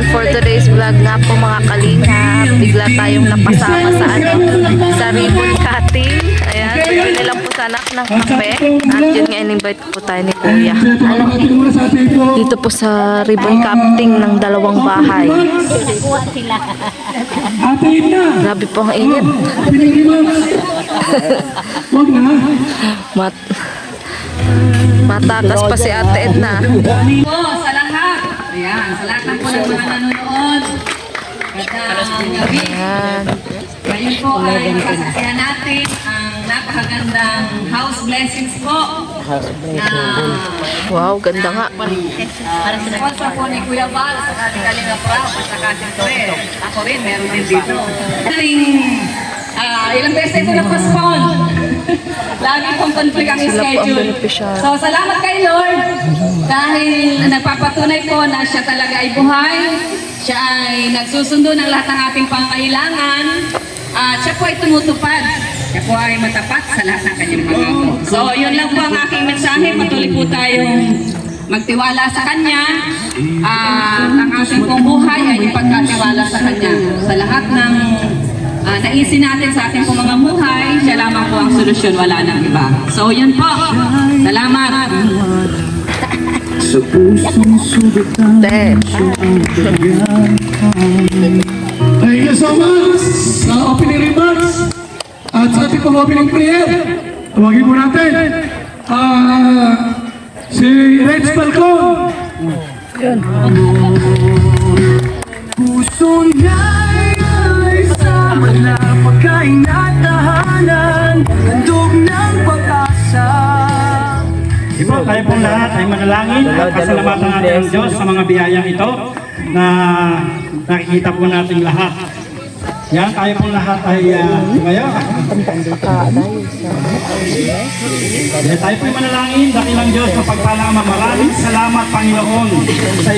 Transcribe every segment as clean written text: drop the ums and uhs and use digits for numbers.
For today's vlog nga po mga kalingap, bigla tayong napasama sa sa ribbon cutting. Ayan, bibili lang po sana ng kape. At yun nga, in-invite po tayo ni Kuya. Dito po sa ribbon cutting ng dalawang bahay. Grabe po ang init. Matakas pa si Ate Edna. Sa lahat. Ayan, sa lahat ng po ng mga nanonood. Magandang gabi. Ngayon po ay kasaksihan natin ang napakagandang house blessings po. Wow, ganda nga. Sponsor po ni Kuya Val sa ating Kalinga Prab at saka siyempre ako rin, meron din dito. Ilang beses ito na-postpone. Lagi pong conflict ang schedule. So, salamat kay Lord dahil nagpapatunay po na siya talaga ay buhay. Siya ay nagsusundo ng lahat ng ating pangangailangan. At siya po ay tumutupad. Siya po ay matapat sa lahat ng kanyang pangako. So, yun lang po ang aking mensahe. Patuloy po tayong magtiwala sa Kanya. Ang ating pong buhay ay ipagkatiwala sa Kanya. Sa lahat ng naisin natin sa ating pong mga buhay, siya lamang po ang solusyon, wala nang iba. So, yun po. Salamat. Sa pusong sugatan thank you so much sa opening remarks at sa ating pang opening prayer. Tawagin po natin si Reds Balcon. Puso niya ay sa mga pagkain at tahanan, handog ng pag-asa. Diba, tayo pong lahat ay manalangin at pasalamatan natin ang Diyos sa mga biyayang ito na nakikita po natin lahat. Yan, tayo pong lahat ay ngayon. Tayo po'y manalangin, dakilang Diyos na pagpalama. Maraming salamat, Panginoon. Sa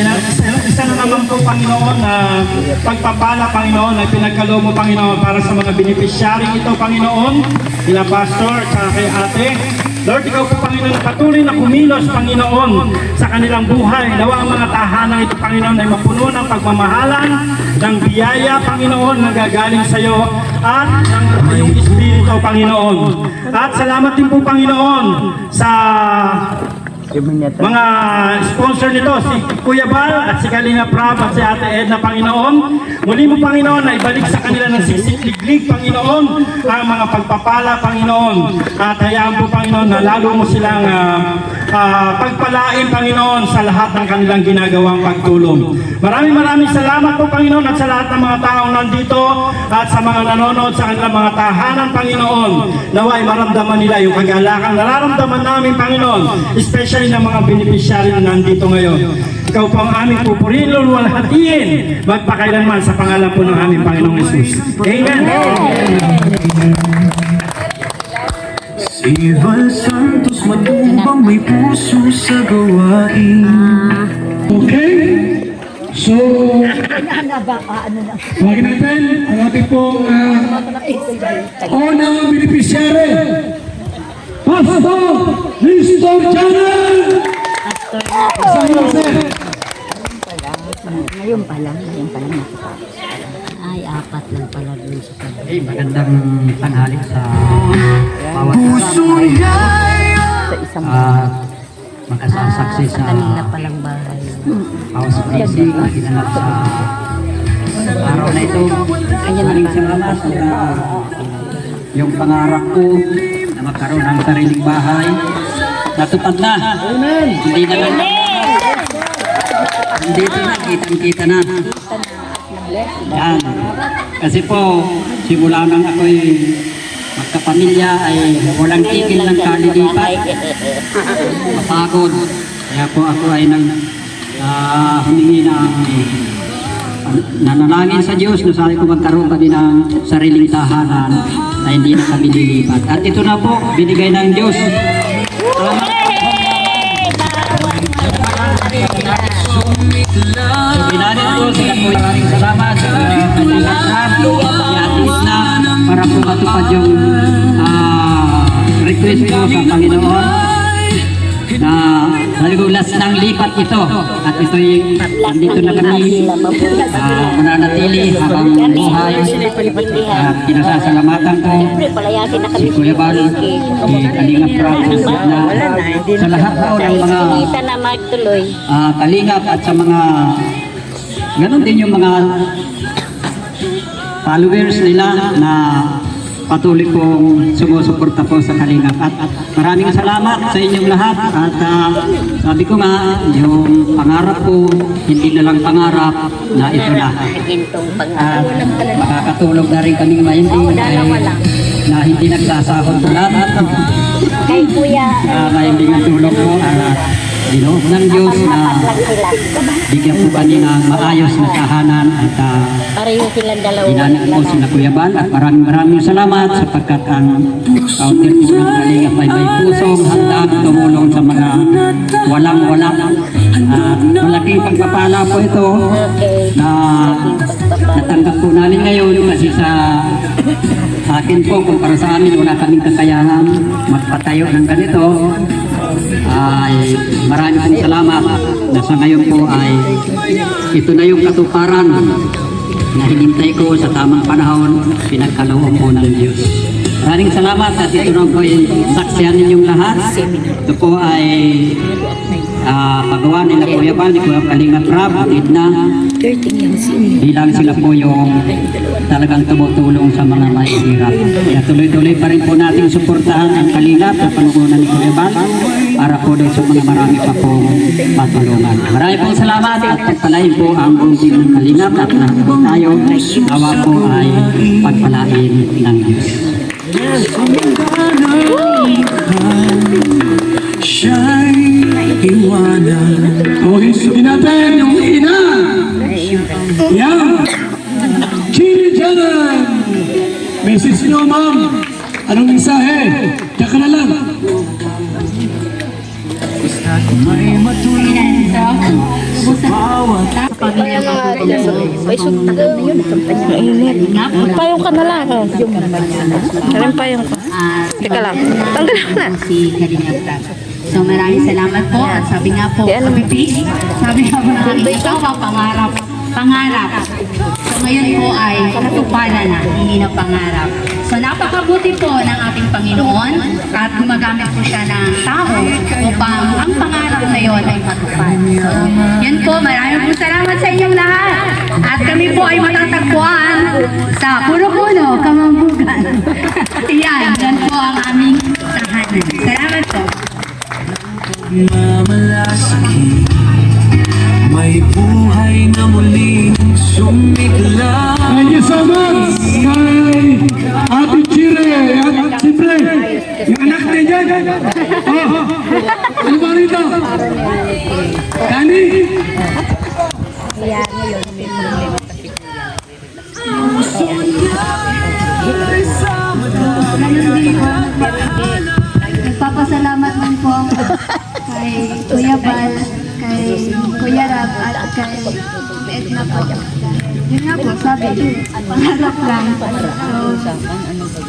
isa na naman po, Panginoon, na pagpapala, Panginoon, ay pinagkalo mo, Panginoon, para sa mga beneficiary ito, Panginoon, sila Pastor at kay Ate. Lord, ikaw po, Panginoon, na patuloy na kumilos, Panginoon, sa kanilang buhay. Nawa ang mga tahanan ito, Panginoon, ay mapuno ng pagmamahalan, ng biyaya, Panginoon, na gagaling sa iyo, at ng iyong Espiritu, Panginoon. At salamat din po, Panginoon, sa mga sponsor nito, si Kuya Val at si Kalinga Prab at si Ate Edna, Panginoon. Muli mo, Panginoon, na ibalik sa kanila ng siksik-liglig, Panginoon, ang mga pagpapala, Panginoon. At hayaan po, Panginoon, na lalo mo silang pagpalain, Panginoon, sa lahat ng kanilang ginagawang pagtulong. Maraming salamat po, Panginoon, at sa lahat ng mga taong nandito at sa mga nanonood sa kanilang mga tahanan, Panginoon. Naway maramdaman nila yung kagalakan nararamdaman namin, Panginoon, especially ng mga beneficiary na nandito ngayon. Ikaw po ang aming pupurihin, luwalhatiin, magpakailanman sa pangalan po ng aming Panginoong Jesus. Amen. Si Val Santos matubang may puso sa gawain. Okay? So, tawagin natin ang ating pong unang beneficiary. Pastor Mr. Channel! Ngayon pa lang. Ay, apat lang pala dun sa kanya. Hey, magandang tanghali sa bawat Puso niya Sa isang makasasaksi sa kanila palang bahay. house blessing na ginanap sa araw na ito. Maraming salamat na yung pangarap ko na magkaroon ng sariling bahay natupad na. Hindi na lang. Nandito na, kitang-kita na. Yan. Kasi po, simula nang ako'y magkapamilya ay walang tigil ng kalilipat. Mapagod. Kaya po ako ay humingi ng nanalangin sa Diyos na sabi ko magkaroon kami ng sariling tahanan na hindi na kami lilipat. At ito na po, binigay ng Diyos. Binanin ko sila po. Maraming salamat sa kanyang yatis na para po matupad yung request ko sa Panginoon na Magulas ng lipat ito. At ito'y nandito na kami mananatili habang buhay. At pinasasalamatan ko Palayasin na si kami. Kuya Bal, si Kalingap Rob, na sa lahat po ng mga Kita na magtuloy. kalingap at sa mga ganon din yung mga followers nila na patuloy pong sumusuporta po sa Kalingap. At maraming salamat sa inyong lahat. At sabi ko nga, yung pangarap ko, hindi na lang pangarap na ito na. Gintong At makakatulog na rin kaming maindi na hindi nagsasahod lahat. Kay Kuya, Mahimbing ang tulong po Ginoo ng Diyos na lang sila. bigyan po kami ng maayos na tahanan at Pareho silang dalawa. inanak po sila Kuya Bal at maraming salamat sapagkat ang counter po ng Kalingap ay may pusong handang tumulong sa mga walang-wala. At malaking pagpapala po ito Okay. na natanggap po namin ngayon kasi sa akin po, kung para sa amin wala kaming kakayahan magpatayo ng ganito, ay marami pong salamat na sa ngayon po ay ito na yung katuparan na hinintay ko sa tamang panahon, pinagkaloob po ng Diyos. Maraming salamat at ito na po yung saksiyan ninyong lahat. Ito po ay pagawa nila Kuya Bal, ni Kuya Kalingap Rob, na bilang sila po yung talagang tumutulong sa mga mahihirap. Kaya tuloy-tuloy pa rin po natin suportahan ang Kalingap sa panugunan ni Kuya Bal para po doon sa mga marami pa pong matulungan. Marami pong salamat at pagpalain po ang buong team ng Kalingap at nakupo tayo. Nawa po ay pagpalain ng Diyos. Okay, sabihin natin yung ina. Yan. Chili Janan. Message nyo, ma'am. Anong mensahe? Diyan ka na lang. Payong ka na lang. Karin payong ka. Teka lang. Tanggal na. Si Kalingap Rob. So maraming salamat po. At sabi nga po, sabi nga po ng aming asawa, pangarap. So ngayon po ay katuparan na, hindi na pangarap. So napakabuti po ng ating Panginoon at gumagamit po siya ng tao upang ang pangarap na yon ay matupad. So yun po, maraming po salamat sa inyong lahat. At kami po ay matatagpuan sa Puno-Puno, Kamambugan. Yan po ang aming tahanan. Salamat po. Mamalasakit, may buhay na muling sumigla. Thank you so much kay Ate Chire at siyempre yung anak niya dyan. Ano ba rito? Dani? Nagpapasalamat man po kay Kuya Bal, kay Kuya Rab, at kay Edna po. Yun nga po, sabi, pangarap lang. So,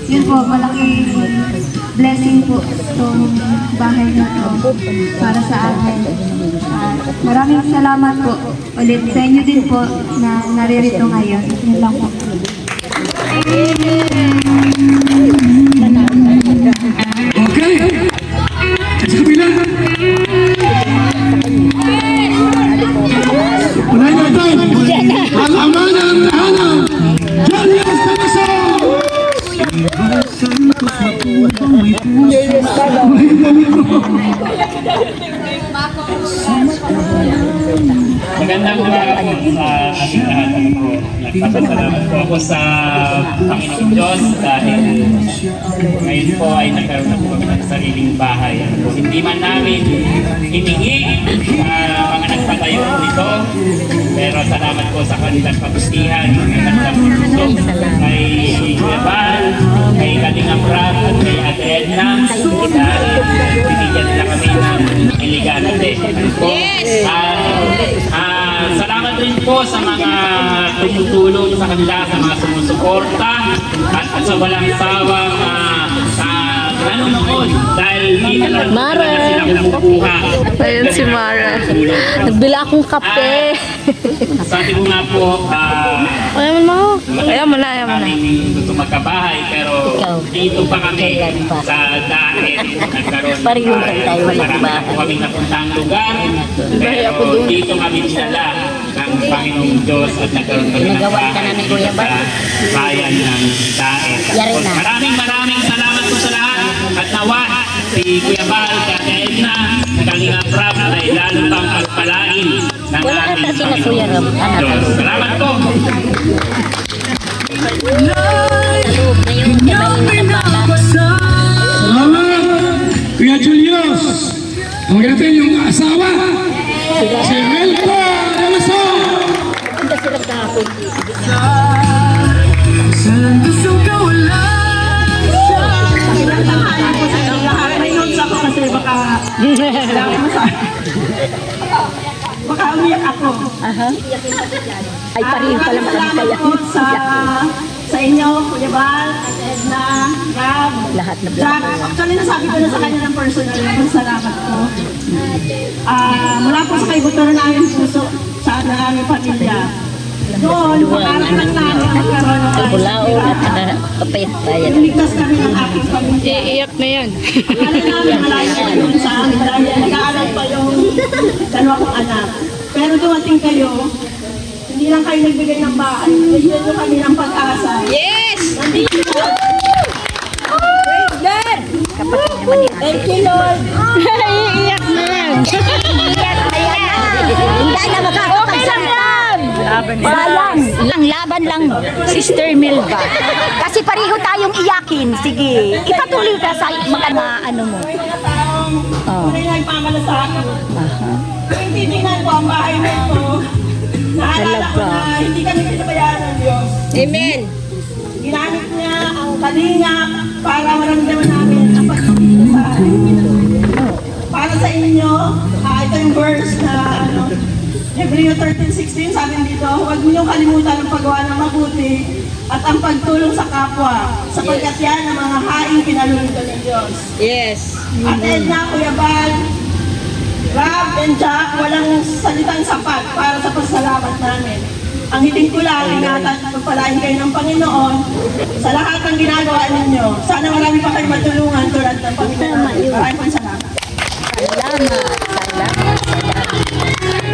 yun po, malaking blessing po itong bahay na to para sa akin. Maraming salamat po ulit sa inyo din po na naririto ngayon. Yun lang po. Okay. Sa kabila. Unahin natin. Ang ama ng tahanan. Julius Tamason. Magandang umaga po sa ating lahat. Nagpapasalamat po ako sa Panginoong Diyos dahil ngayon po ay nagkaroon na po kami ng sariling bahay. Hindi man namin hiningi mga nagpatayo nito, pero salamat po sa kanilang pagustihan, kanilang puso, kay Kuya Bal, kay Kalingap Rob, at kay Ate Edna, dahil binigyan nila kami ng elegante. Salamat rin po sa mga tumutulong sa kanila, sa mga sumusuporta at sa walang sawang nanonood dahil hindi na lang Mara. talaga sila kumukuha. Ayun si Mara. Nagbila akong kape. Sabi ko nga po, Ayaw mo. Ayaw mo na, ayaw mo na. aming gusto magkabahay pero dito pa kami sa dahil nagkaroon Pareho lang tayo, walang marami bahay. po kaming napuntang lugar pero dito kami dinala ng Panginoong Diyos at nagkaroon kami ng Nagawa ka na ni Kuya Bal. sa bayan ng dahil. Yari na. Maraming salamat po sa lahat at nawa si Kuya Bal at Edna sa Kalinga Prab ay lalo pang pagpalain ng Wala ating ata sila, Kuya Rob. Anak. Diyos. Salamat po. Sa loob na yung kabayin ng bata. Salamat, Kuya Julius. Huwag natin yung asawa, si Melba Damaso. Punta sila kahapon. Sa lusong kawalan Kasi baka umiyak ako. Ay, pareho pala marami kaya. Sa inyo, Kuya Bal, Edna, Gab, Lahat na Jack. vlog. Actually, nasabi ko na sa kanya ng personal yung salamat ko. Mula po sa kaibuturan namin puso sa aming pamilya. Doon, pangarap lang namin magkaroon ng Bulaon at kapit tayo. Ligtas kami ng aking pamilya. Iiyak na yan. Alam namin malayo pa yun sa amin dahil nag-aaral pa yung dalawa kong anak. Pero dumating kayo, hindi lang kayo nagbigay ng bahay, nabigyan nyo kami ng pag-asa. Yes! Nandito na. Kapatid naman ni ate. Thank you, Lord. Iiyak na yan. Hindi na makakapagsalita. Sayang. Lang, laban lang, Sister Melba. Kasi pareho tayong iyakin. Sige, ipatuloy ka sa mga ano mo. Kung na nagpamalasakot. Kung titignan ko ang bahay na ito, naalala ko na hindi kami pinabayaan ng Diyos. Amen. Ginamit niya ang kalinga para maramdaman namin ang pagkakita sa para sa inyo. Ito yung verse na Hebreo 13:16, sabi dito, huwag niyo kalimutan ang paggawa ng mabuti at ang pagtulong sa kapwa, sapagkat yan ang mga haing pinalulungan ng Diyos. Yes. At Edna, Kuya Bal, Rob and Jack, walang salitang sapat para sa pasalamat namin. Ang hiling ko lang, ingatan at pagpalain kayo ng Panginoon sa lahat ng ginagawa ninyo. Sana marami pa kayo matulungan tulad ng Panginoon. Maraming salamat.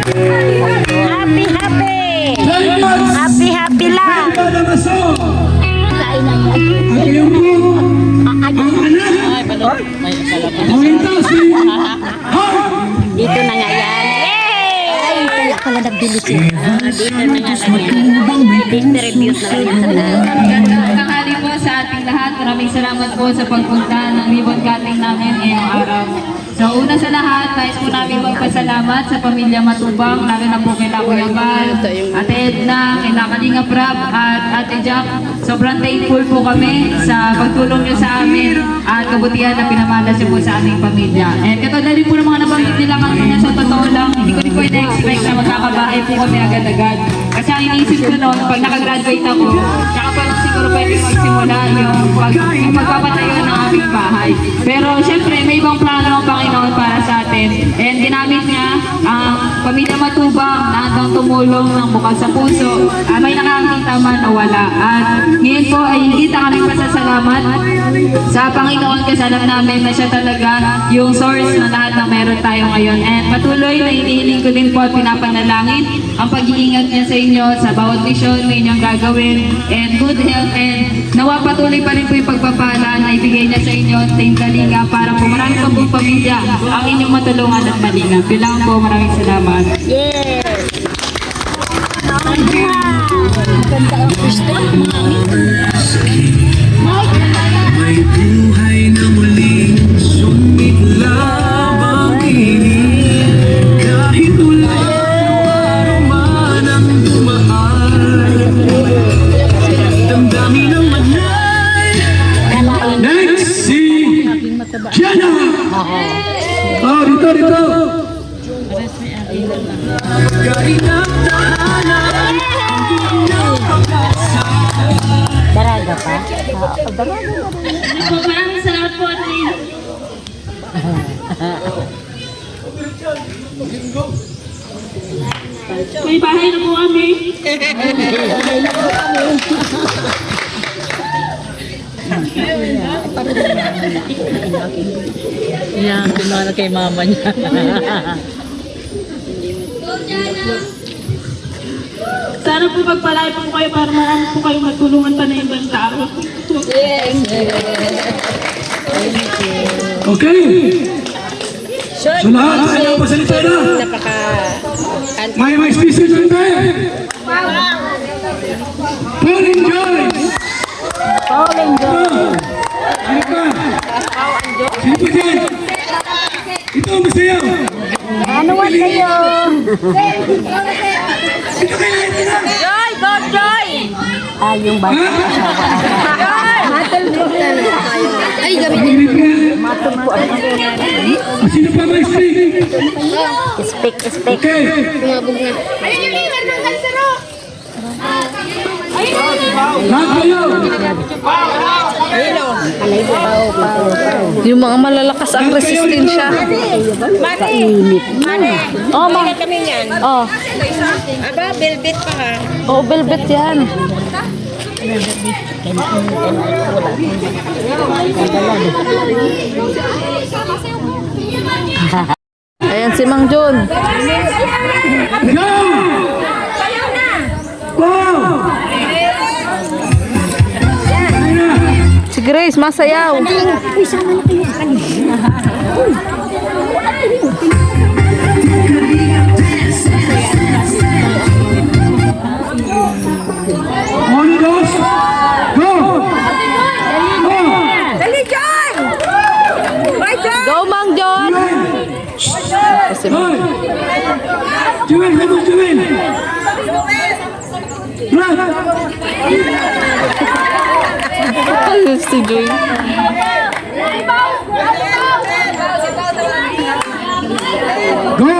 Happy, happy! Salamat, Happy, happy lang! Melba Damaso. Kain na yan. At iyon po, ang anak. Paulita si Hart. Dito na nga yan. Yay! Kaya pala nagbili siya. Dito na nga lang yan. Distribute na lang yan sa lahat. Magandang tanghali po sa ating lahat. Maraming salamat po sa pagpunta ng ribbon cutting namin ngayong araw. So una sa lahat, nais po namin magpasalamat sa pamilya Matubang, lalo na po kay Kuya Bal, Ate Edna, kay Kalinga Prab at Ate Jack. Sobrang thankful po kami sa pagtulong niyo sa amin at kabutihan na pinamalas niyo po sa aming pamilya. And katulad din po ng mga nabanggit nila kanina, sa totoo lang, hindi ko rin po ina-expect na magkakabahay po kami agad-agad. Kasi ang iniisip ko noon, pag nakagraduate ako, tsaka pa lang siguro pwede magsimula yung pagpapatayo ng aming bahay. Pero syempre, may ibang plano ang Panginoon para sa atin. And ginamit niya ang pamilya Matubang na handang tumulong ng bukas sa puso. May nakakita man o wala. At ngayon po ay higit ang aming pasasalamat sa Panginoon kasi alam namin na siya talaga yung source ng lahat ng meron tayo ngayon. And patuloy na hinihiling ko din po at pinapanalangin ang pag-iingat niya sa inyo sa bawat mission na inyong gagawin and good health and nawa patuloy pa rin po yung pagpapala na ibigay niya sa inyo at Team Kalinga para po marami pa pong pamilya ang inyong matulungan at malingap. Bilang po, maraming salamat. Yes! Ganda ang gusto. May buhay na muling sumiklab ang init kahit wala araw man ang dumaan. Damdamin ang manay. Next, si Jenna. Oh, dito. Kahit ang tahanan ang dulang pag-asa. Daraga pa? Maraming salamat po at Yan, pinala kay mama niya. Sana po magpalay po kayo para marami po kayo magtulungan pa na ibang tao. Okay. So lahat tayo pasalita na. May species doon tayo. Paul and Joyce. Paul and Joyce. Sino pa? Sino pa dyan? Ito ang masayaw. Ano ba kayo? Ito kaya ito na. Joy! Go, Joy! Ah, yung bata. Ay, gabi. Sino pa may speak? Speak, speak. Okay. Lahat kayo. Yung mga malalakas ang resistensya. Oh, ma. Oh. Aba, velvet pa ha. Oh, velvet yan. Ayan si Mang Jun. Go! Wow! Si Grace, masayaw. Only those? Go! Go, Mang John. Hoy! Jewel, come on, Jewel! Run! Si Joy. Go!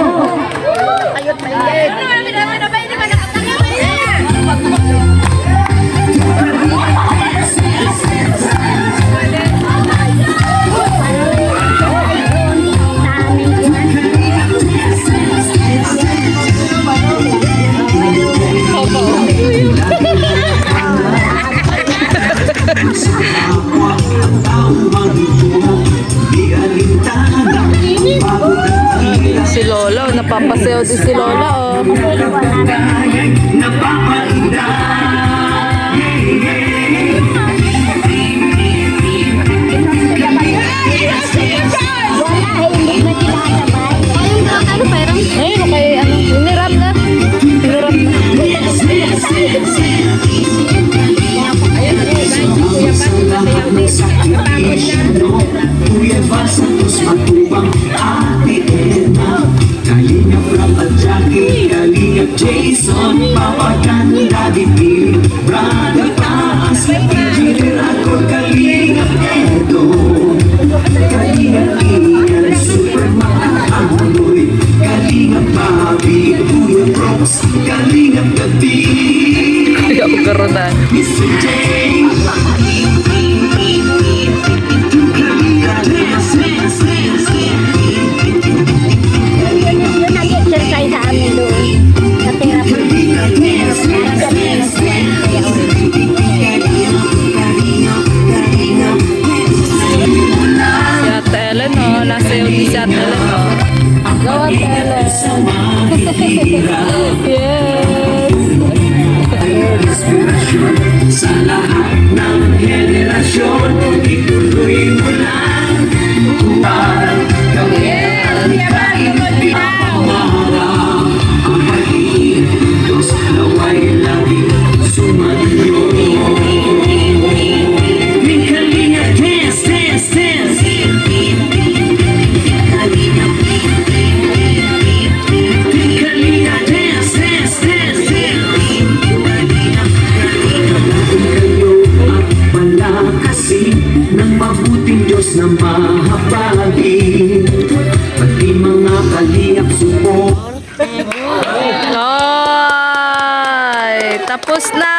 Si Lola, napapasayaw din si Lola, oh. Ayun, kay ano, hinirap na. Hinirap na. Kuya Santos Matubang, Ate Edna, Kalinga Prab at Jackie, Kalinga Jason, Papaganda Dipil, Brother Taas, Engineer ako, Kalinga Edo, Kalinga Ian, Superman Ahoy, Kalinga Bobby, Kuya Brooks, Kalinga Gabi, Kaya ako karoon. Mr. J. Nag-exercise sa amin doon. Sa therapy. Si Ate Ellen, oh. Nasayaw din si Ate Ellen, oh. Go, Ate Ellen. Yes. Inspirasyon sa lahat ng henerasyon, ituloy mo lang upang gawin kahit di pamaharap ang pag-iitos naway lagi sumayo. May kalinga dance, dance, dance. Kalinga dance, dance, dance, dance. Kayo at palakasin ng mabuting Diyos na mahabagin, pati mga kalingap support. Ay, tapos na.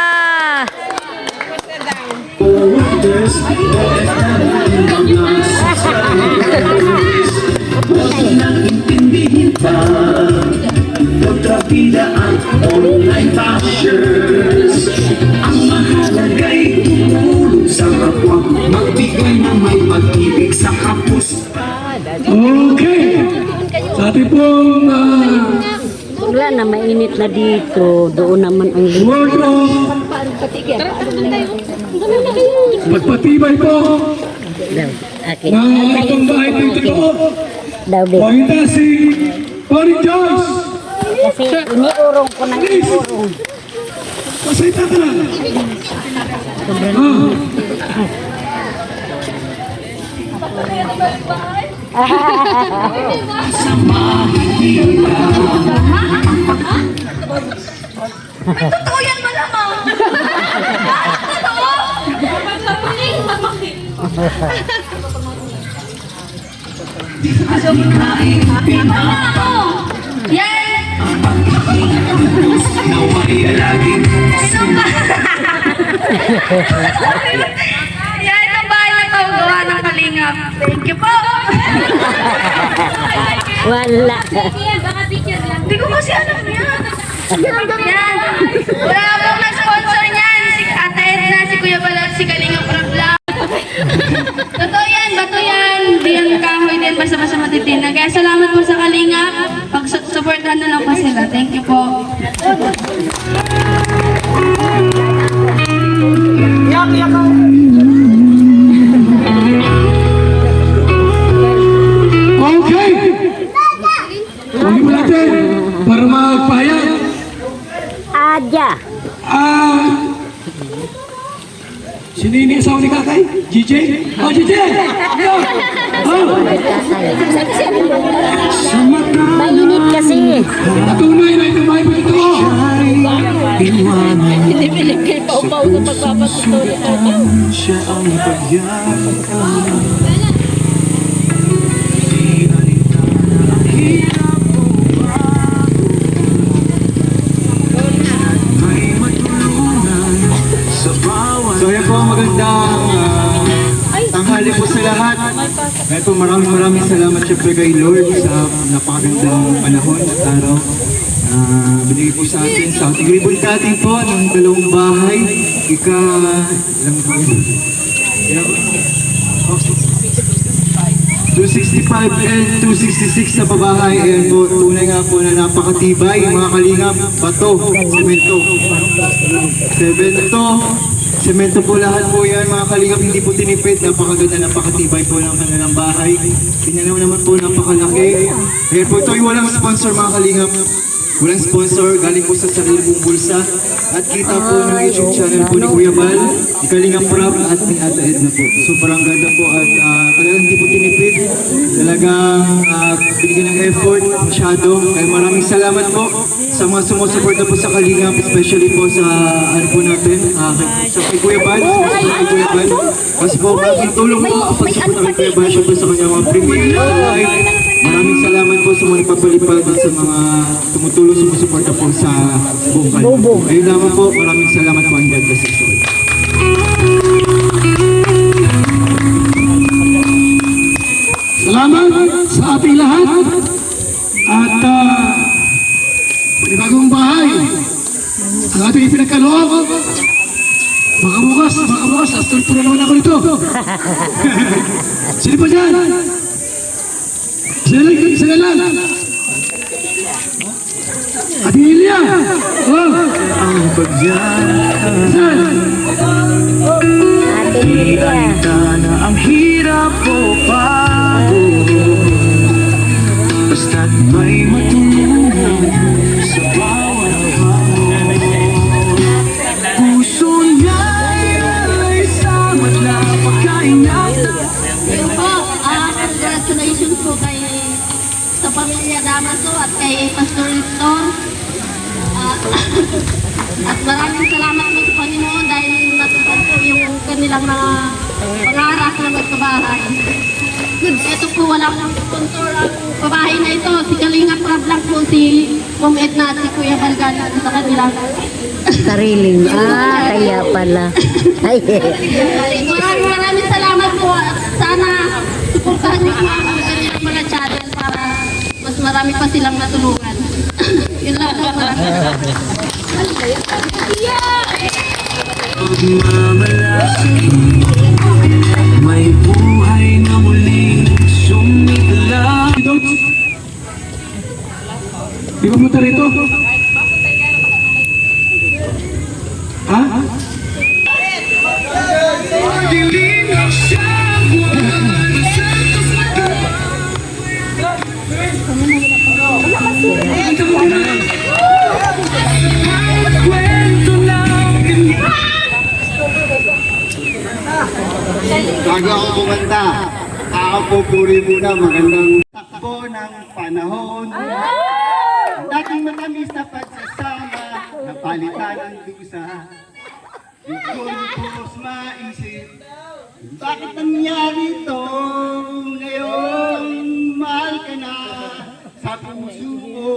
Orders, mga subscribers, huwag nang intindihin pa, kontrabida ang online bashers. Ang mahalaga'y tumulong sa kapwa, magbigay ng may pag-ibig sa kapus. Okay. Sa ating pong Wala na, mainit na dito. Doon naman ang word of pagpatibay po akin. na itong bahay ng totoo. Daw din. Pangita si Paring Joyce. Kasi iniurong ko ng iniurong. Pasita ka lang. Totoo yan malamang. Totoo. Yan. Naway laging Yan ang bahay na to. Gawa ng Kalingap. Thank you po. Wala. Hindi ko kasi alam yan. Yan. Wala akong nag-sponsor niyan. Si Ate Edna, si Kuya Balat, si Kalingap Vlog. Totoo yan, bato yan. Di yan kahoy din, basta-basta matitinag. Kaya salamat po sa Kalingap. Pag-supportan na lang po sila. Thank you po. Okay. Huwag mo natin para magpahayag. Adya. Sino yung asawa ni Kakay? GJ? Oh, GJ! Yo! Oh! Mainit kasi. Patunay na itong bahay mo ito. Hindi pinigay pa-upaw sa pagpapatuloy natin. siya ang pagyakan. So yan po, magandang tanghali po sa lahat. Ngayon po, maraming salamat syempre kay Lord sa napakagandang panahon at araw. Binigay po sa atin sa ating ribbon cutting po ng dalawang bahay. Ilang po yun? 265 and 266 na pabahay. Ayan po, tunay nga po na napakatibay. Mga kalingap, bato, semento po lahat po yan. Mga kalingap, hindi po tinipid. Napakaganda, napakatibay po ng kanilang bahay. Tingnan naman po, napakalaki. Ayan po, ito ay walang sponsor mga kalingap. Walang sponsor, galing po sa sarili kong bulsa. At kita po ng YouTube channel po ni Kuya Bal, ni Kalingap Prab at ni Ate Edna po. So parang ganda po at talagang hindi po tinipid. Talagang binigyan ng effort, masyado. Kaya maraming salamat po sa mga sumusuporta po sa Kalingap, especially po sa ano po natin, sa kay Kuya Bal, kay Kuya Bal. Kasi po, malaking tulong po ang pagsuporta kay Kuya Bal, syempre sa kanyang mga premium live. Maraming salamat po sa mga nagpapalipad at sa mga tumutulong, sumusuporta po sa buong Kalingap. Ayun naman po, maraming salamat po ang God bless you all. Salamat sa ating lahat. At panibagong bahay ang ating ipinagkaloob. Baka bukas, astol po na naman ako nito. Sino pa dyan? Isa na lang. Ate Ilia. Oh. Ang pagyakan. Saan? Ate Lilia. Na ang hirap o pagod, basta't may matulungan sa bawat hamon. Puso niya'y samat na pagkainatan. Yun po, congratulations po kay sa pamilya Damaso at kay Pastor Liston. At maraming salamat po sa Panginoon dahil natupad po yung kanilang mga pangarap na magkabahay. Ito po, walang sponsor ang pabahay na ito. Si Kalingap Prab lang po, si Ma'am Edna at si Kuya Balgana sa kanilang. Sariling. Kaya pala. Ay, Maraming salamat po. At sana suportahan niyo po ang kanilang mga channel para mas marami pa silang natulungan. Yun lang po. Pagmamalaki, may buhay na muling sumigla. Di ba punta rito? Ha? Dilim ang siyang buwan sa kasagay. Kwento lang ganyan. Bago ako kumanta, ako pupuri muna magandang takbo ng panahon. Dating matamis na pagsasama, napalitan ang dusa. Di ko lubos maisip, bakit nangyari ito? Ngayon, mahal ka na sa puso ko.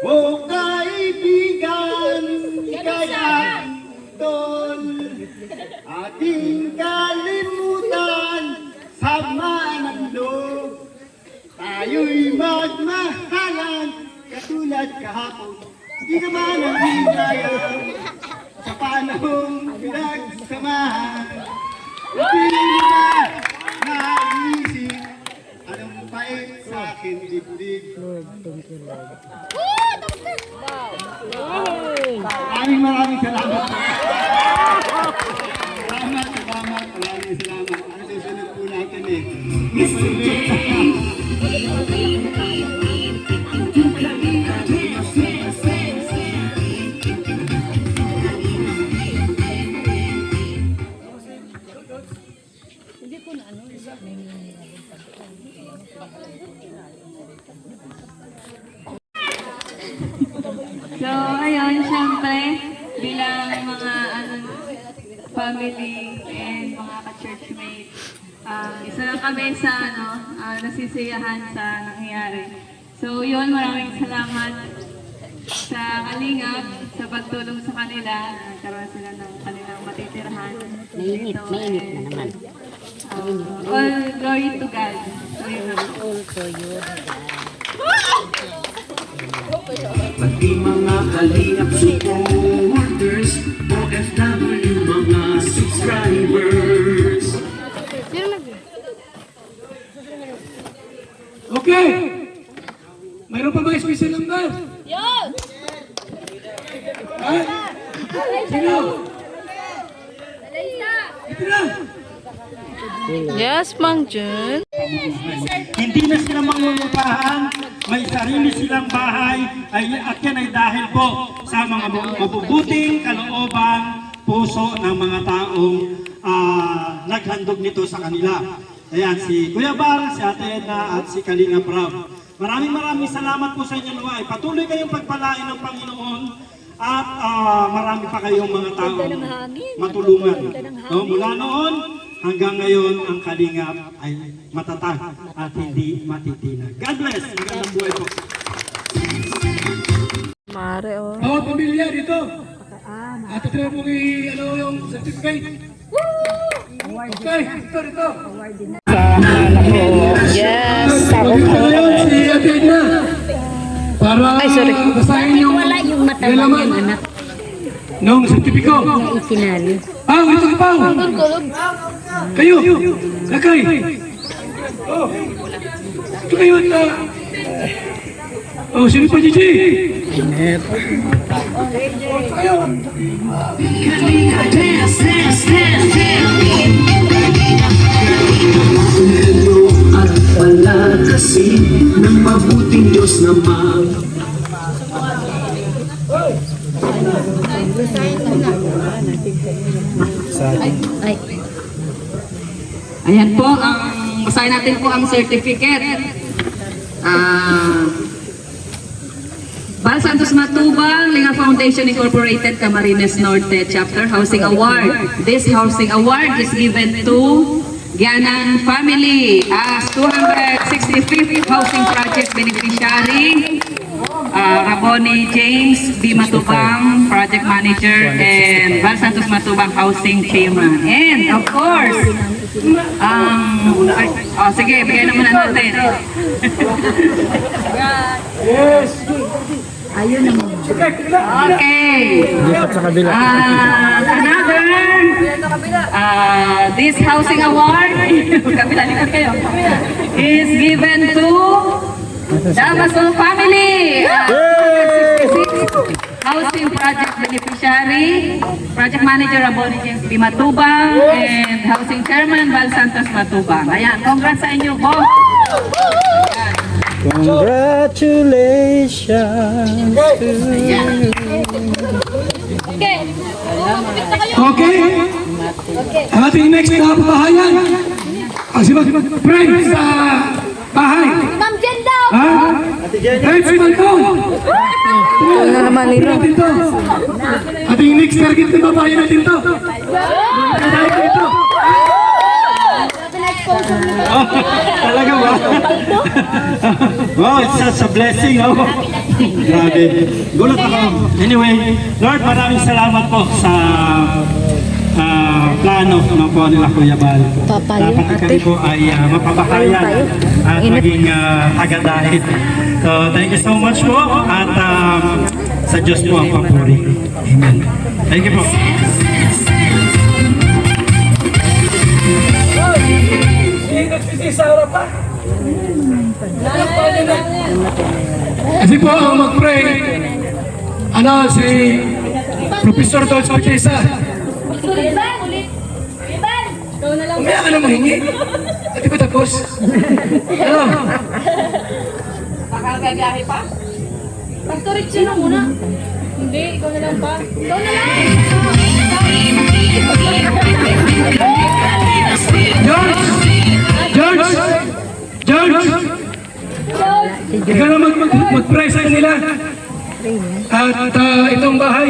O kaibigan, ika'y aking utol. Ating kalimutan, sama ng loob. Tayo'y magmahalan, katulad kahapon. Di naman ang hinayan sa panahong pinagsamahan. Hindi na naisip, anong pait sa akin dibdib. Maraming salamat. Maraming salamat. Ang susunod po natin So, ayun, syempre, bilang mga family and mga ka-churchmates, isa lang kami sa nasisiyahan sa nangyayari. So, yun, maraming salamat sa Kalingap, sa pagtulong sa kanila. Nagkaroon sila ng kanilang matitirahan. Mainit na naman. All glory to God. All to you, Pati mga Kalingap supporters, OFW mga subscribers. Okay! Mayroon pa ba special number? Yes! Ha? Sino? Ito na! Yes, Mang Jun. Hindi na sila mangungupahan, may sarili silang bahay, at yan ay dahil po sa mga mabubuting kalooban, puso ng mga taong naghandog nito sa kanila. Ayan, si Kuya Bal, si Ate Edna, at si Kalingap Rab. Maraming salamat po sa inyo naman. Patuloy kayong pagpalain ng Panginoon at marami pa kayong mga taong matulungan. No, mula noon hanggang ngayon, ang Kalingap ay matatag at hindi matitinag. God bless! Magandang buhay po. Mare, oh. Bawat pamilya dito. At ito mo yung certificate. Okay, ito. Yes. Ito ngayon si Ate Edna. Para basahin yung laman ng sertipiko. Pao, ito ka Pao. Kayo, lakay. Oh, ito kayo at oh, sino pa Gigi? Kayo. At palakasin ng mabuting Diyos na Ayan po, basahin natin po ang certificate. Bal Santos Matubang, Linga Foundation Incorporated, Camarines Norte, Chapter Housing Award. This housing award is given to Gianang family as 265th housing project beneficiary Raboni James B. Matubang, Project Manager, and Val Santos Matubang, Housing Chairman. And of course, sige, bigay na muna natin. Okay. Another, this housing award, kabila, likod kayo, is given to Damaso family. Housing project beneficiary, project manager Raboni James B. Matubang, and housing chairman Val Santos Matubang. Ayan, congrats sa inyo, boss. Congratulations to you. Okay? Ang ating next na pabahayan. Ang pray sa bahay. Ma'am Jen daw! Ha? Pray sa balkon. Ano naman nila? Ating next target na babayan natin to. Dahil ito. Talaga ba? Wow, it's such a blessing, oh. Grabe. Gulat ako. Anyway, Lord, maraming salamat po sa plano ng po nila Kuya Bal. Dapat kami po ay mapabahayan at maging taga-dahil. So, thank you so much po at sa Diyos po ang papuri. Amen. Thank you po. Kasi po ang mag-pray, si Professor Dodge Pachesa. Umaya ka na mahingi. At di ba tapos? Ano? Nakagagahi pa? Pastor Richie na muna. Hindi, ikaw na lang pa. Ikaw na lang! George! Ikaw na mag-pray sa kanila. At itong bahay.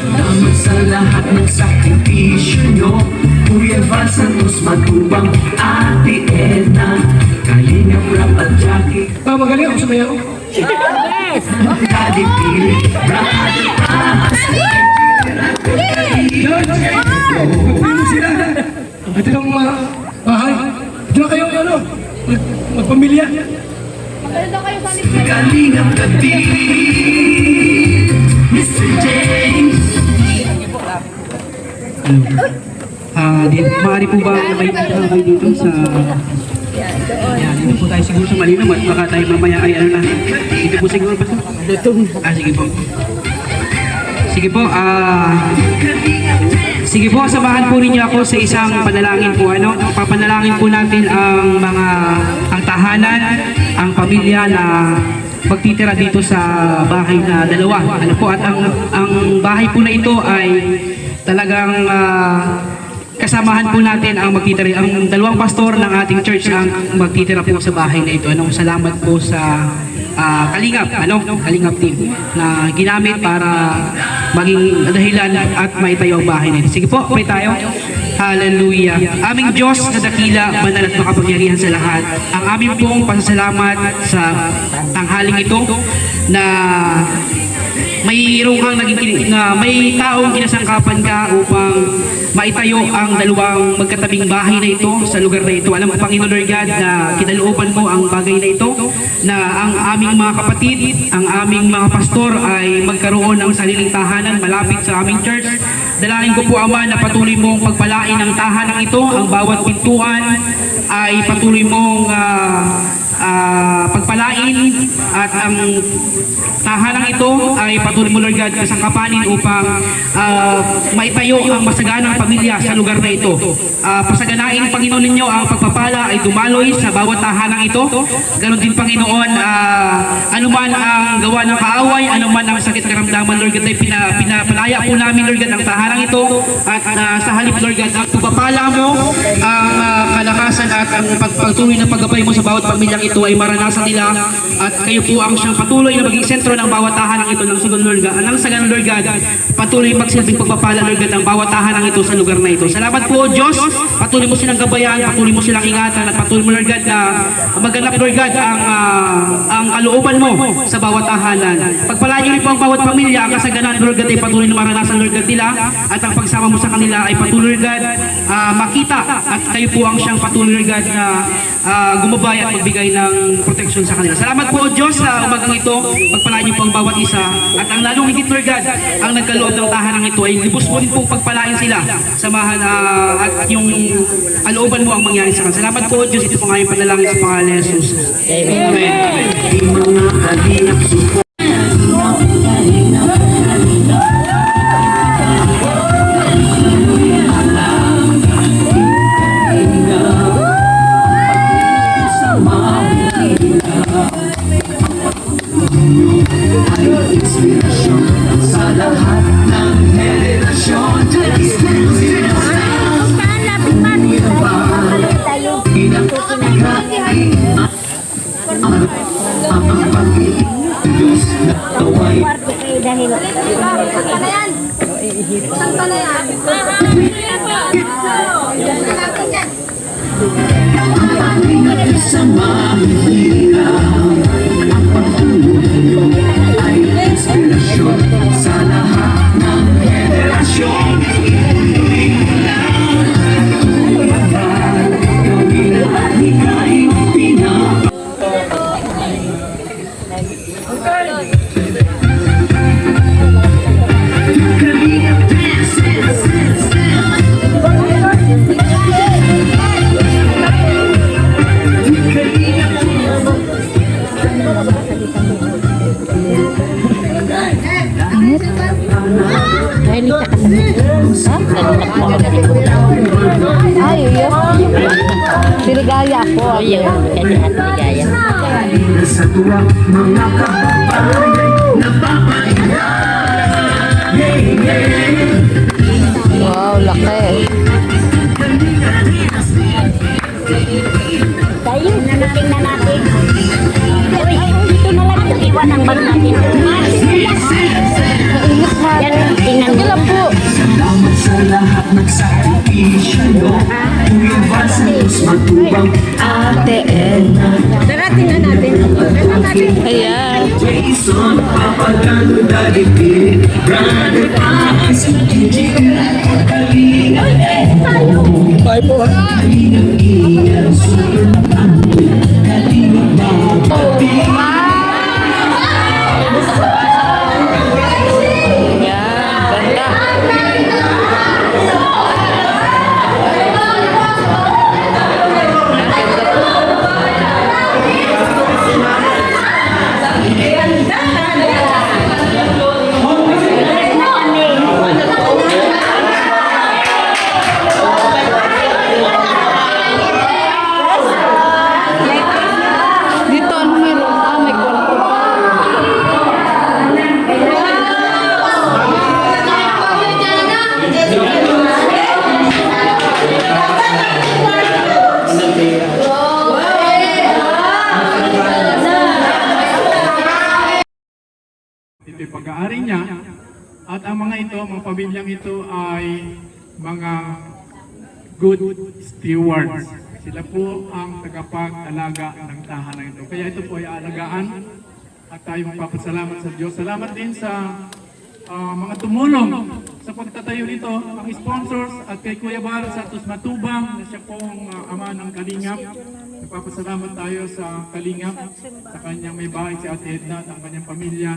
Salamat sa lahat ng sakripisyo nyo, Kuya Val Santos Matubang, Ate Edna, Kalinga Prab at Jackie. Magaling ako sa maya ko. Daddy Pili, Brother Paz. George! Magpapino sila. At itong bahay. Diyan kayo magpamilya. Kalinga Gabi, Mr. James. Maaari po ba na may kayo dito sa... Yan, dito po tayo siguro sa Malinaw at baka tayo mamaya ay ano na. Dito po siguro ba? Sige po. Sige po, samahan po ninyo ako sa isang panalangin po. Papanalangin po natin ang tahanan, ang pamilya na magtitira dito sa bahay na dalawa. At ang bahay po na ito ay talagang kasamahan po natin ang magtitira. Ang dalawang pastor ng ating church ang magtitira po sa bahay na ito. Salamat po sa Kalingap team na ginamit para maging dahilan at maitayo ang bahay na ito. Sige po, pray tayo. Hallelujah. Aming Diyos na dakila, banal at makapangyarihan sa lahat. Ang aming pong pasasalamat sa tanghaling ito na mayroong kang may taong kinasangkapan ka upang maitayo ang dalawang magkatabing bahay na ito sa lugar na ito. Alam mo, Panginoon Lord God, na kinalooban mo ang bagay na ito, na ang aming mga kapatid, ang aming mga pastor ay magkaroon ng sariling tahanan malapit sa aming church. Dalangin ko po, Ama, na patuloy mong pagpalain ang tahanan ito, ang bawat pintuan ay patuloy mong pagpalain at ang tahanan ito ay patuloy mo, Lord God, kasangkapanin upang maitayo ang masaganang pamilya sa lugar na ito. Pasaganain, Panginoon ninyo, ang pagpapala ay dumaloy sa bawat tahanan ito. Ganon din, Panginoon, anuman ang gawa ng kaaway, anuman ang sakit karamdaman, Lord God, ay pinapalaya po namin, Lord God, ang tahanan ito. At sa halip, Lord God, ang pagpapala mo, ang kalakasan at ang pagpatuloy na paggabay mo sa bawat pamilyang ito ay maranasan nila at kayo po ang siyang patuloy na maging sentro ng bawat tahanang ito ng Sagan Lord God. Nang Sagan Lord God, patuloy magsilbing pagpapala Lord God ng bawat tahanang ito sa lugar na ito. Salamat po Diyos, patuloy mo silang gabayan, patuloy mo silang ingatan at patuloy mo Lord God na maganap Lord God ang kalooban mo sa bawat tahanan. Pagpalaan niyo rin po ang bawat pamilya, ang kasaganan Lord God ay patuloy na maranasan Lord God nila at ang pagsama mo sa kanila ay patuloy Lord God makita at kayo po ang siyang patuloy Lord God na gumabay at magbigay ng proteksyon sa kanila. Salamat po Diyos sa umagang ito, pagpalaan niyo po ang bawat isa at ang lalong higit Lord God ang nagkaloob ng tahanang ito ay libos mo rin po pagpalain sila samahan at yung alooban mo ang mangyari sa kanila. Salamat po Diyos, ito po nga yung panalangin sa pangalan ni Jesus. Amen. Siligaya po. Sa tuwang mga kababayan napapahinga. Wow, laki. Tayo, tingnan natin. Dito na lang iwan ang bag natin. Yan, tingnan nila po. Salamat sa lahat ng sakripisyo nyo. Kuya Val Santos Matubang, Ate Edna. Tara, tingnan natin. Ayan. Jason, Papagano, Daddy P, Brother Paz, Gigi, Kalinga, Bye po. Kalinga, Ian, Super Ate, Kalinga, Baba, Ito'y pag-aari niya at ang mga ito, mga pamilyang ito ay mga good stewards. Sila po ang tagapag-alaga ng tahanan ito. Kaya ito po ay aalagaan at tayo magpapasalamat sa Diyos. Salamat din sa mga tumulong sa pagtatayo nito, ang sponsors at kay Kuya Val Santos Matubang na siya pong ama ng Kalingap. Nagpapasalamat tayo sa Kalingap, sa kanyang may bahay si Ate Edna at ang kanyang pamilya.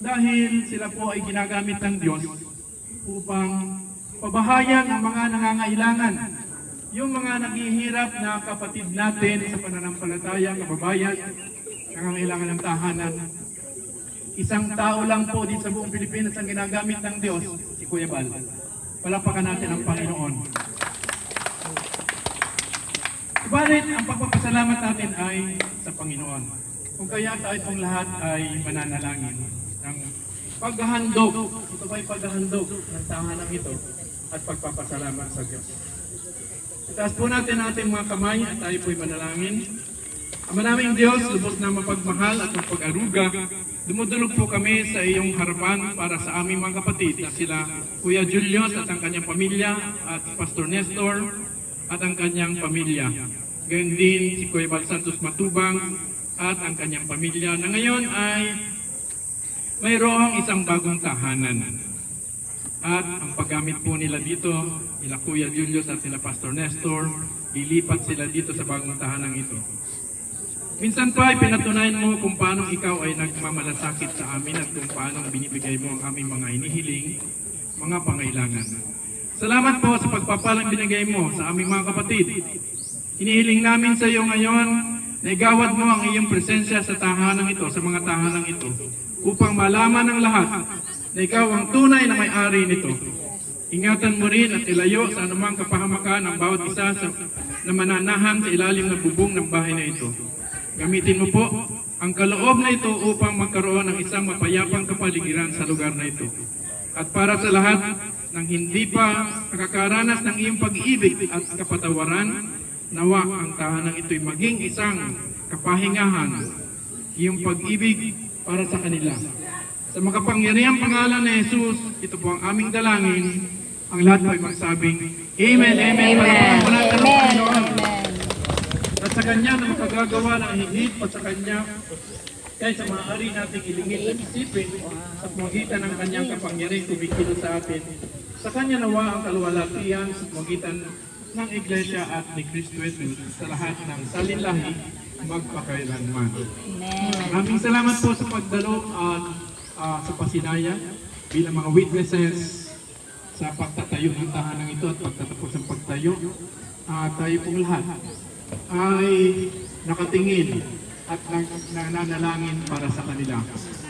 Dahil sila po ay ginagamit ng Diyos upang pabahayan ang mga nangangailangan. Yung mga naghihirap na kapatid natin sa pananampalataya, kababayan, nangangailangan ng tahanan. Isang tao lang po dito sa buong Pilipinas ang ginagamit ng Diyos, si Kuya Val. Palapakan natin ang Panginoon. Subalit, ang pagpapasalamat natin ay sa Panginoon. Kung kaya tayo pong lahat ay mananalangin ng paghahandog. Ito ba'y paghahandog ng tahanan ito at pagpapasalamat sa Diyos. Itaas po natin ang ating mga kamay at tayo po'y manalangin. Ama naming Diyos, lubos na mapagmahal at mapag-aruga, dumudulog po kami sa iyong harapan para sa aming mga kapatid na sila Kuya Julius at ang kanyang pamilya at Pastor Nestor at ang kanyang pamilya. Gayon din si Kuya Bal Santos Matubang at ang kanyang pamilya na ngayon ay mayroong isang bagong tahanan. At ang paggamit po nila dito, nila Kuya Julius at nila Pastor Nestor, lilipat sila dito sa bagong tahanan ito. Minsan pa ay pinatunayan mo kung paano ikaw ay nagmamalasakit sa amin at kung paano binibigay mo ang aming mga inihiling, mga pangailangan. Salamat po sa pagpapalang binigay mo sa aming mga kapatid. Inihiling namin sa iyo ngayon na igawad mo ang iyong presensya sa tahanang ito, sa mga tahanang ito, upang malaman ng lahat na ikaw ang tunay na may-ari nito. Ingatan mo rin at ilayo sa anumang kapahamakan ng bawat isa na mananahan sa ilalim ng bubong ng bahay na ito. Gamitin mo po ang kaloob na ito upang magkaroon ng isang mapayapang kapaligiran sa lugar na ito. At para sa lahat ng hindi pa nakakaranas ng iyong pag-ibig at kapatawaran, nawa ang tahanang ito'y maging isang kapahingahan, iyong pag-ibig para sa kanila. Sa makapangyarihang pangalan ni Jesus, ito po ang aming dalangin. Ang lahat po ay magsabing, Amen, Amen. Amen. At sa Kanya na makagagawa ng higit pa sa Kanya, kaya sa maaari nating ilingit at isipin sa pamagitan ng Kanyang kapangyarihan kumikilo sa atin. Sa Kanya nawa ang kaluwalhatian sa pamagitan ng Iglesia at ni Cristo Jesus sa lahat ng salinlahi magpakailanman. Maraming salamat po sa pagdalo at sa pasinaya bilang mga witnesses sa pagtatayo ng tahanang ito at pagtatapos ng pagtayo. Tayo pong lahat ay nakatingin at nananalangin para sa kanila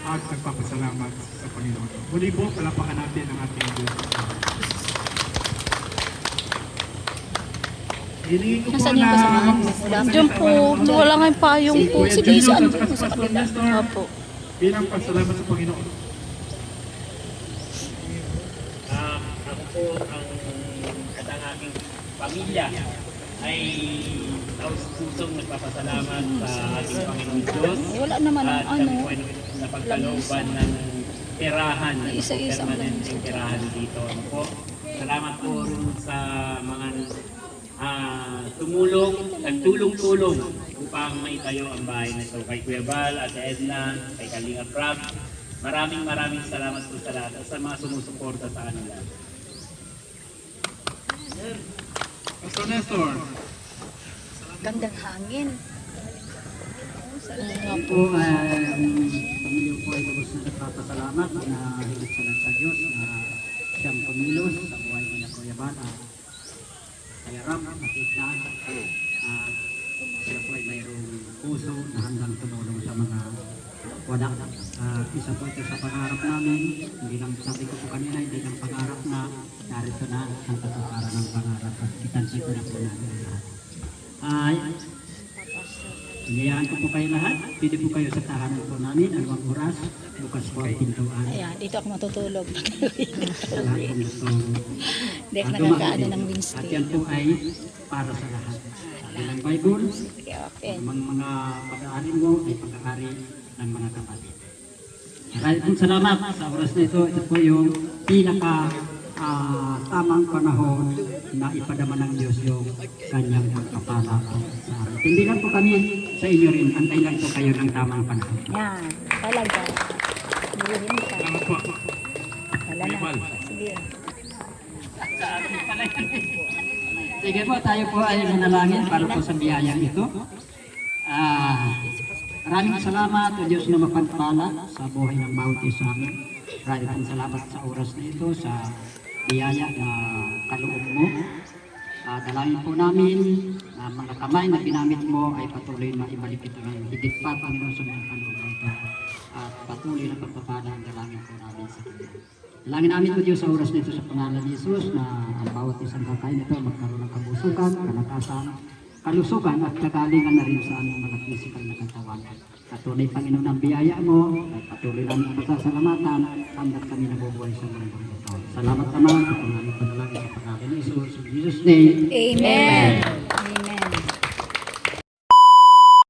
at nagpapasalamat sa Panginoon. Muli po, palapakan natin ang ating Diyos. Hilingi ko po na Diyan po, wala nga yung payong po. Sige, saan po sa kanila? Opo. Bilang pasalamat sa Panginoon. Ako po ang katang aking pamilya ay taos-pusong nagpapasalamat sa ating Panginoon Diyos. Wala naman ang at kami po ay napagkalooban ng tirahan, ng permanenteng tirahan dito. Ano po? Salamat po rin sa mga nagtulong-tulong upang maitayo ang bahay na ito. Kay Kuya Bal, Ate Edna, kay Kalinga Prab. Maraming salamat po sa lahat at sa mga sumusuporta sa kanila. Pastor Nestor. Gandang hangin. Po, pamilya po ay lubos na nagpapasalamat na higit sa lang sa Diyos na siyang pumilos sa buhay nila Kuya Bal at Kuya Ram at Itna. At sila po ay mayroong puso na handang tumulong sa mga wala. Isa po ito sa pangarap namin. Hindi lang, sabi ko po kanina, hindi lang pangarap na narito na ang katuparan ng pangarap at kitansin ko na po natin lahat. Inayaan ko po kayo lahat. Pwede po kayo sa tahanan po namin. Anumang oras, bukas po ang pintuan. Ayan, dito ako matutulog. Sa lahat ng gusto Hindi ako nagkakaano ng At Wednesday. yan po ay para sa lahat. Sabi ng Bible, Okay. ang mga pag-aari mo ay pag-aari ng mga kapatid. Maraming salamat sa oras na ito. Ito po yung tamang panahon na ipadama ng Diyos yung kanyang pagpapala sa amin. Hindi lang po kami sa inyo rin, antay lang po kayo ng tamang panahon. Yan, talaga. Buhin ka. Salamat po. Wala na. Sige. Sige po, tayo po ay manalangin para po sa biyayang ito. Maraming salamat o Diyos na mapagpala sa buhay ng bawat isa amin. Maraming salamat sa oras na ito, sa biyaya na kaloob mo. Dalangin po namin na mga kamay na ginamit mo ay patuloy na ibalik ito ng higit pa, Panginoon, sa mga kaloob na ito. At patuloy na pagpapala ang dalangin po namin sa Kanya. Dalangin namin po Diyos sa oras na ito sa pangalan ni Jesus na ang bawat isang kakay nito magkaroon ng kabusukan, kalakasan, kalusugan at kagalingan na rin sa aming mga physical na katawan. Patuloy, Panginoon, ang biyaya mo at patuloy namin pasasalamatan hanggang kami nabubuhay sa mundo ito. Salamat naman sa pangalan panalangin sa pangalan ni Jesus. In Jesus' name, Amen.